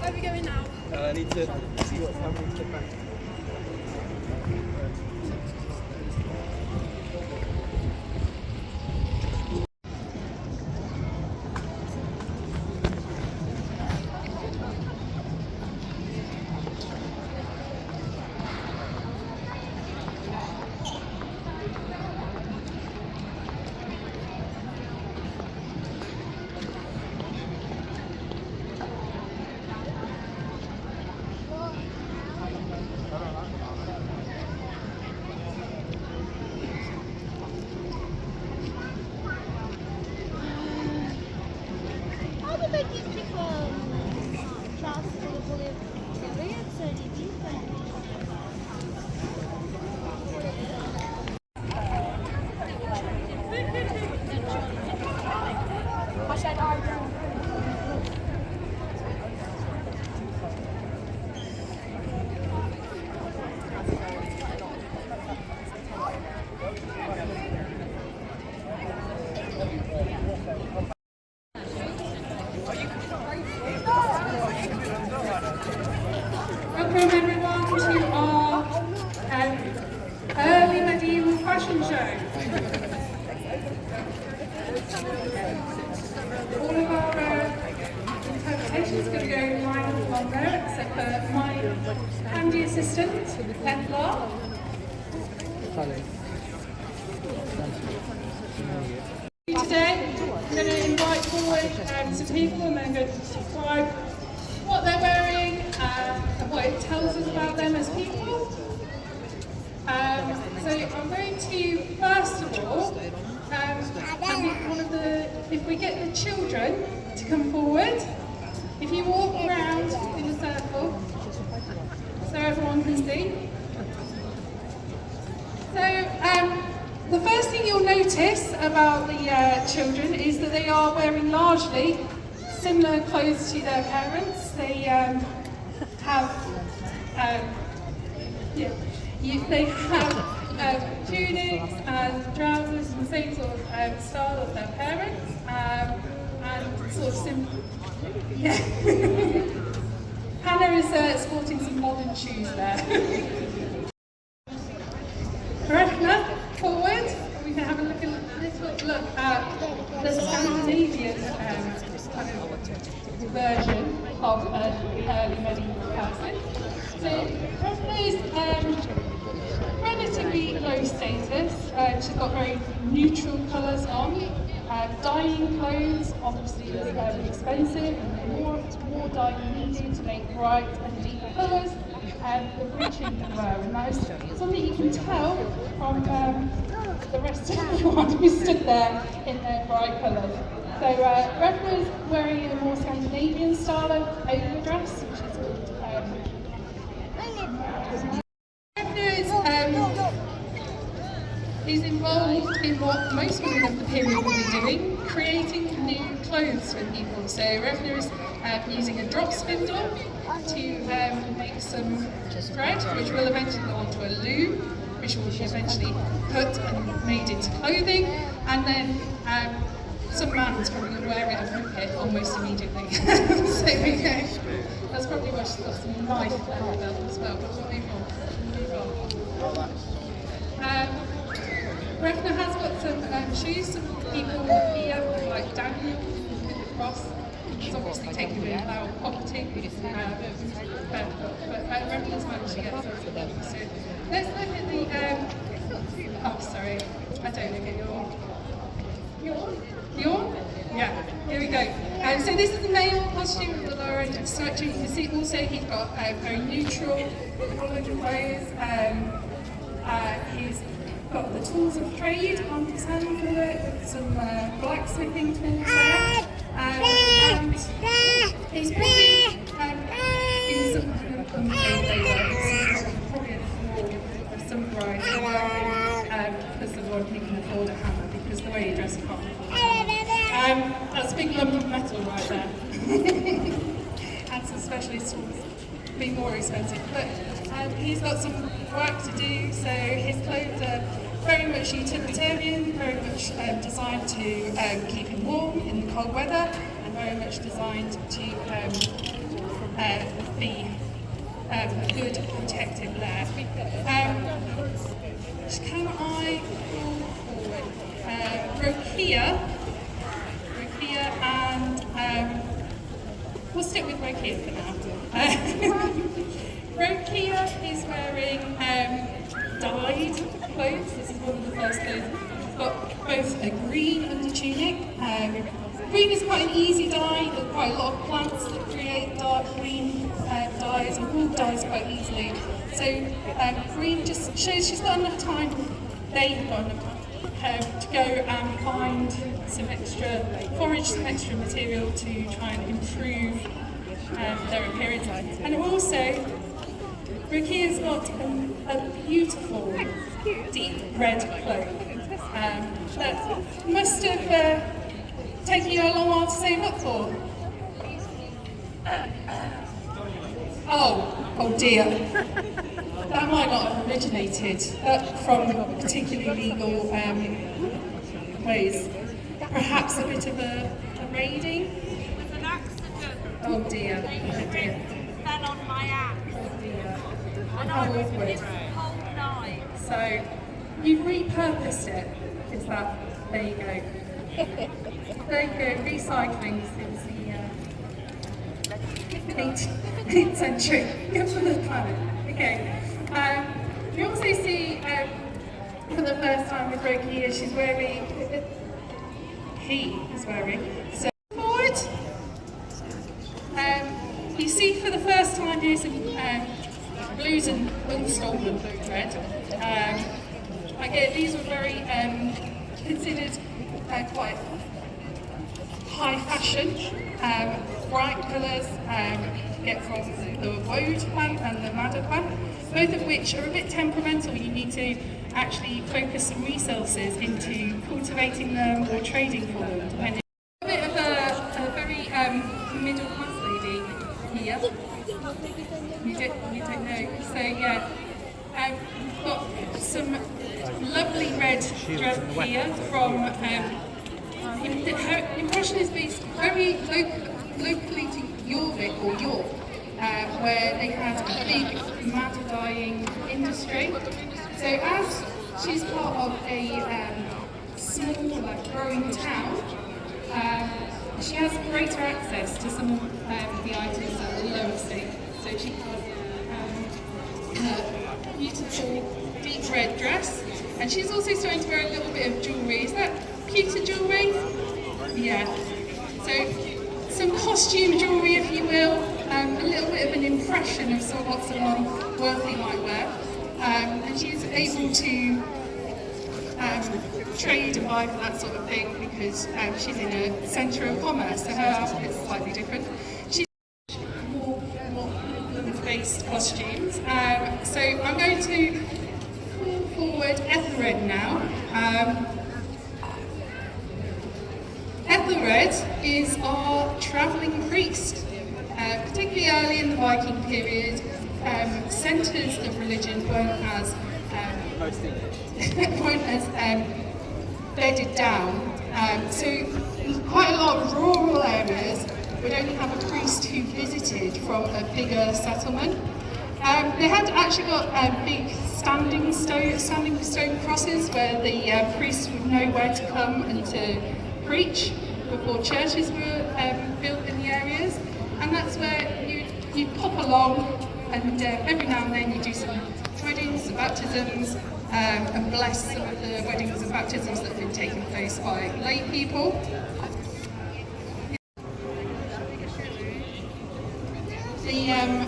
Where are we going now? I need to see what's happening to the back. Welcome everyone to our early medieval fashion show. All of our interpretations are going to go line along there, except for my handy assistant, Ethla. Today, I'm going to invite forward some people and they're going to describe what they're wearing and what it tells us about them as people. So I'm going to, first of all, if we get the children to come forward, if you walk around in a circle so everyone can see. So the first thing you'll notice about the children is that they are wearing largely similar clothes to their parents. They have tunics and trousers and the same sort of style of their parents, and sort of simple. Yeah. Hannah is sporting some modern shoes there. Rechna, forward. We can have a little look at the Scandinavian kind of version of an early medieval person. So Rechna is relatively low status. She's got very neutral colours on. Dyeing clothes obviously is expensive, and more dyeing needed to make bright and deep colours. The breeching can wear, and that is something you can tell from the rest of everyone who stood there in their bright colours. So Rechna is wearing a more Scandinavian style of overdress, which is called Rechna is involved in what most women of the period will be doing, creating new clothes for people. So Rechna is using a drop spindle to make some thread, which will eventually go onto a loom, which will be eventually cut and made into clothing, and then some man's probably going to wear it and rip it almost immediately. So okay, that's probably why she's got some knife under her belt as well, but we'll move on. Rechna has got some shoes, some people here, like Daniel, in the cross. He's obviously taken a bit of our poverty, but Rechna's managed to get some of them. So let's look at the, oh sorry, I don't look at your? Yeah, here we go. So this is the male costume of the lower end of the statue. You can see also he's got very neutral coloured clothes. He's got the tools of trade on his hand with some blacksmithing tools there. And he's probably in some kind of unpaid labour. Probably a some variety because the one who can afford a hammer, because the way he dresses can't afford a hammer. That's a big lump of metal right there. And some specialist tools be more expensive. But he's got some work to do, so his clothes are very much utilitarian, very much designed to keep him warm in the cold weather, and very much designed to good protected there. Can I call forward Rokia and we'll stick with Rokia for now. Rokia is wearing dyed clothes. This is one of the first clothes. It's got both a green under tunic. Green is quite an easy dye. There's quite a lot of plants that create dark green dyes and wool dyes quite easily. So green just shows she's got enough time. They have got enough time to go and find some extra, forage some extra material to try and improve their appearance. And also, Rukia's got a beautiful deep red cloak that must have taken you a long while to save up for. Oh dear. That might not have originated from particularly legal ways. Perhaps a bit of a raiding? It was an accident. Oh dear. Oh dear. Fell on my axe. Oh dear. And How I was awkward. this whole night. So, you've repurposed it. Is that, there you go. There you go, recycling since the 18th century. Good for the planet. Okay. You also see for the first time with Rokia, she's wearing, he is wearing, so forward. You see for the first time here some blues and unstolen red. Again, these were very considered quite high fashion, bright colours get from the woad plant and the madder plant, both of which are a bit temperamental. You need to actually focus some resources into cultivating them or trading for them, depending. A bit of a very middle class lady here. You don't know. So yeah, got some lovely red dress here from. Her impression is based very locally to Jorvik or York, where they had a big madder dyeing industry. So as she's part of a small, growing town, she has greater access to some of the items at the lower state. So she has a beautiful deep red dress, and she's also starting to wear a little bit of jewellery. Is that pewter jewellery? Yeah. So some costume jewellery, if you will, a little bit of an impression of what someone wealthy might wear. And she's able to trade and buy for that sort of thing because she's in a centre of commerce, so her outfit's slightly different. She's more based costumes. So I'm going to call forward Ethelred now. Ethelred is our travelling priest, particularly early in the Viking period. Centres of religion weren't as bedded down. So quite a lot of rural areas would only have a priest who visited from a bigger settlement. They had actually got big standing stone crosses where the priests would know where to come and to preach before churches were built in the areas, and that's where you pop along, and every now and then you do some weddings, baptisms, and bless some of the weddings and baptisms that have been taking place by lay people. The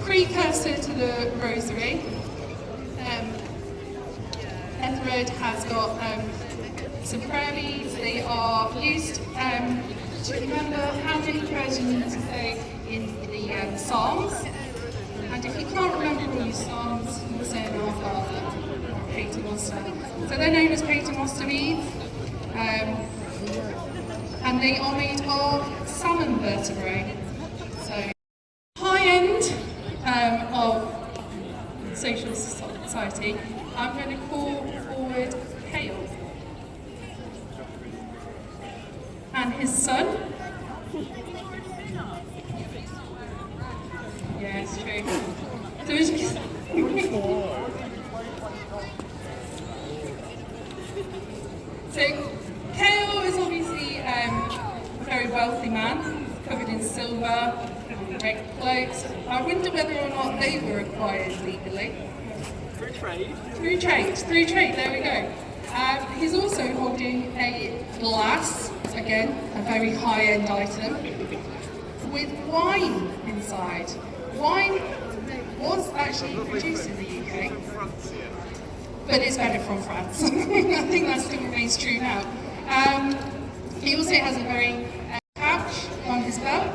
precursor to the rosary, Ethelred has got some prayer beads. They are used to remember how many prayers you need to say in the Psalms. And if you can't remember all your Psalms, you will say an Our Father or Paternoster. So they're known as Paternoster beads. And they are made of salmon vertebrae. So high end of social society, I'm going to call forward Hale and his son. Yeah, it's true. red cloaks. I wonder whether or not they were acquired legally. Through trade. Through trade, there we go. He's also holding a glass, again, a very high-end item, with wine inside. Wine was actually produced in the UK, but it's better from France. I think that still remains true now. He also has a very pouch on his belt,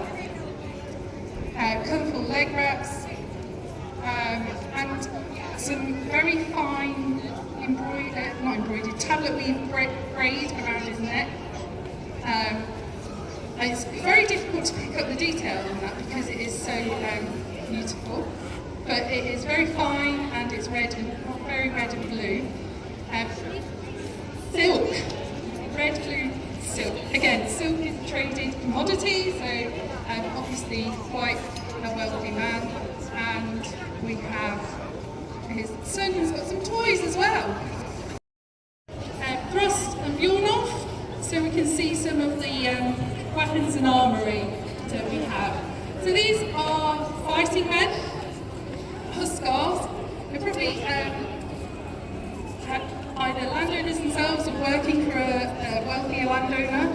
colourful leg wraps, and some very fine tablet weave braid around his neck. It's very difficult to pick up the detail on that because it is so beautiful, but it is very fine and it's red and very red and blue. Silk, red, blue, silk. Again, silk is a traded commodity, so obviously quite a wealthy man. And we have his son who's got some toys as well. Thrust and Bjornov, so we can see some of the weapons and armoury that we have. So these are fighting men, Huskars. They're probably either landowners themselves or working for a wealthy landowner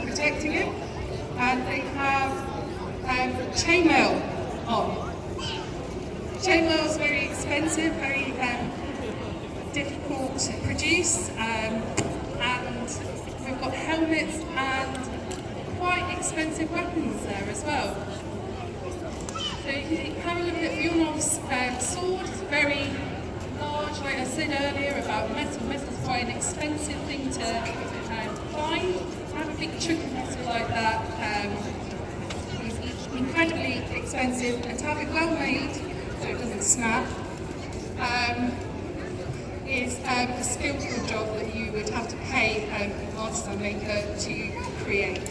protecting him. And they have chainmail on. Chainmail is very expensive, very difficult to produce, and we've got helmets and quite expensive weapons there as well. So you can have a look at Bjornov's sword. It's very large, like I said earlier about metal. Metal is quite an expensive thing to find. Have a big chunk of metal like that. It's incredibly expensive, and to have it well made so it doesn't snap is a skillful job that you would have to pay an artisan maker to create.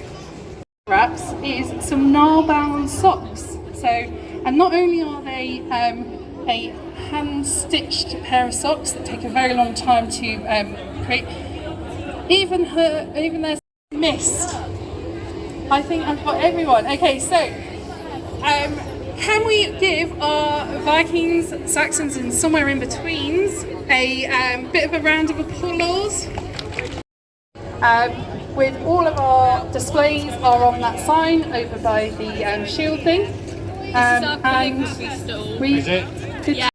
Wraps is some Narbonne socks. So, and not only are they a hand-stitched pair of socks that take a very long time to create, even there's mist. I think I've got everyone. Okay, so can we give our Vikings, Saxons, and somewhere in betweens a bit of a round of applause? With all of our displays are on that sign over by the shield thing. This is our and calligraphy stall. we Is it? did